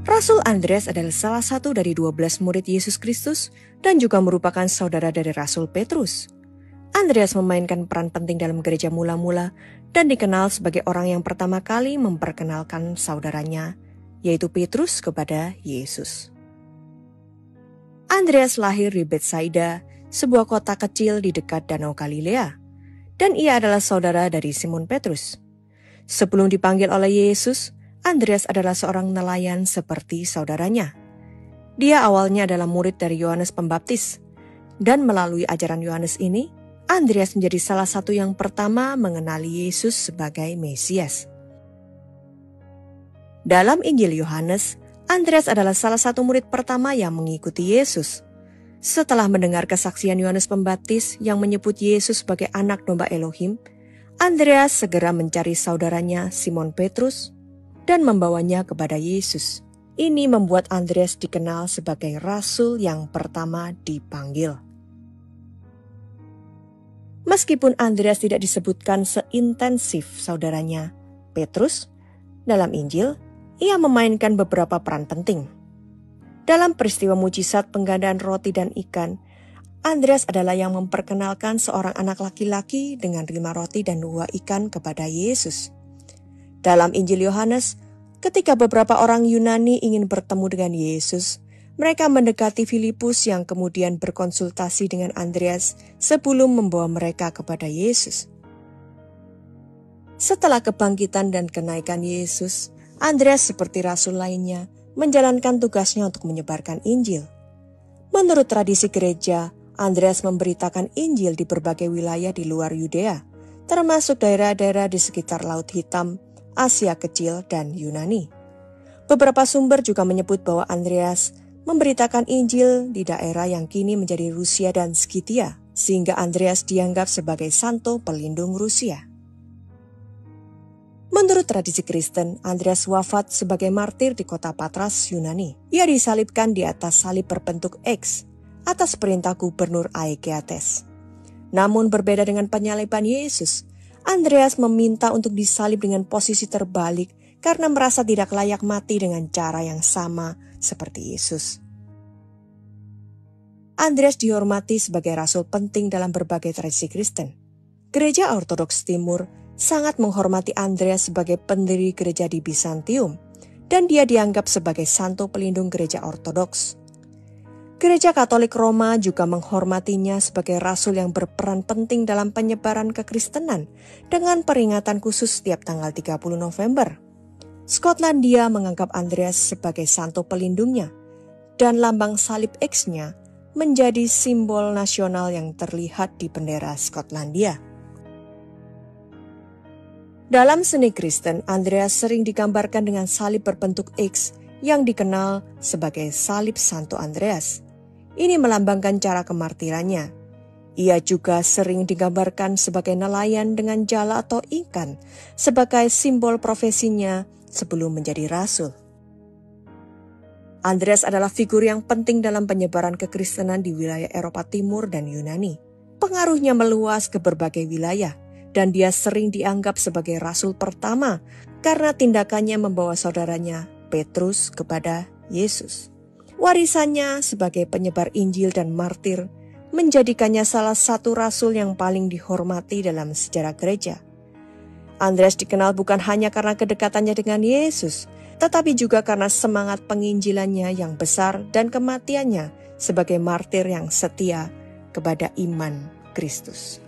Rasul Andreas adalah salah satu dari 12 murid Yesus Kristus dan juga merupakan saudara dari Rasul Petrus. Andreas memainkan peran penting dalam gereja mula-mula dan dikenal sebagai orang yang pertama kali memperkenalkan saudaranya, yaitu Petrus kepada Yesus. Andreas lahir di Betsaida, sebuah kota kecil di dekat Danau Galilea, dan ia adalah saudara dari Simon Petrus. Sebelum dipanggil oleh Yesus, Andreas adalah seorang nelayan seperti saudaranya. Dia awalnya adalah murid dari Yohanes Pembaptis, dan melalui ajaran Yohanes ini, Andreas menjadi salah satu yang pertama mengenali Yesus sebagai Mesias. Dalam Injil Yohanes, Andreas adalah salah satu murid pertama yang mengikuti Yesus. Setelah mendengar kesaksian Yohanes Pembaptis yang menyebut Yesus sebagai anak domba Elohim, Andreas segera mencari saudaranya Simon Petrus dan membawanya kepada Yesus. Ini membuat Andreas dikenal sebagai rasul yang pertama dipanggil. Meskipun Andreas tidak disebutkan seintensif saudaranya Petrus, dalam Injil, ia memainkan beberapa peran penting. Dalam peristiwa mujizat penggandaan roti dan ikan, Andreas adalah yang memperkenalkan seorang anak laki-laki dengan 5 roti dan 2 ikan kepada Yesus. Dalam Injil Yohanes, ketika beberapa orang Yunani ingin bertemu dengan Yesus, mereka mendekati Filipus yang kemudian berkonsultasi dengan Andreas sebelum membawa mereka kepada Yesus. Setelah kebangkitan dan kenaikan Yesus, Andreas seperti rasul lainnya menjalankan tugasnya untuk menyebarkan Injil. Menurut tradisi gereja, Andreas memberitakan Injil di berbagai wilayah di luar Yudea, termasuk daerah-daerah di sekitar Laut Hitam, Asia Kecil, dan Yunani. Beberapa sumber juga menyebut bahwa Andreas memberitakan Injil di daerah yang kini menjadi Rusia dan Skitia, sehingga Andreas dianggap sebagai santo pelindung Rusia. Menurut tradisi Kristen, Andreas wafat sebagai martir di kota Patras, Yunani. Ia disalibkan di atas salib berbentuk X atas perintah gubernur Aegeates. Namun berbeda dengan penyaliban Yesus, Andreas meminta untuk disalib dengan posisi terbalik karena merasa tidak layak mati dengan cara yang sama seperti Yesus. Andreas dihormati sebagai rasul penting dalam berbagai tradisi Kristen. Gereja Ortodoks Timur sangat menghormati Andreas sebagai pendiri gereja di Bizantium, dan dia dianggap sebagai santo pelindung gereja Ortodoks. Gereja Katolik Roma juga menghormatinya sebagai rasul yang berperan penting dalam penyebaran kekristenan dengan peringatan khusus setiap tanggal 30 November. Skotlandia menganggap Andreas sebagai santo pelindungnya, dan lambang salib X-nya menjadi simbol nasional yang terlihat di bendera Skotlandia. Dalam seni Kristen, Andreas sering digambarkan dengan salib berbentuk X yang dikenal sebagai salib Santo Andreas. Ini melambangkan cara kemartirannya. Ia juga sering digambarkan sebagai nelayan dengan jala atau ikan sebagai simbol profesinya sebelum menjadi rasul. Andreas adalah figur yang penting dalam penyebaran kekristenan di wilayah Eropa Timur dan Yunani. Pengaruhnya meluas ke berbagai wilayah, dan dia sering dianggap sebagai rasul pertama karena tindakannya membawa saudaranya Petrus kepada Yesus. Warisannya sebagai penyebar Injil dan martir menjadikannya salah satu rasul yang paling dihormati dalam sejarah gereja. Andreas dikenal bukan hanya karena kedekatannya dengan Yesus, tetapi juga karena semangat penginjilannya yang besar dan kematiannya sebagai martir yang setia kepada iman Kristus.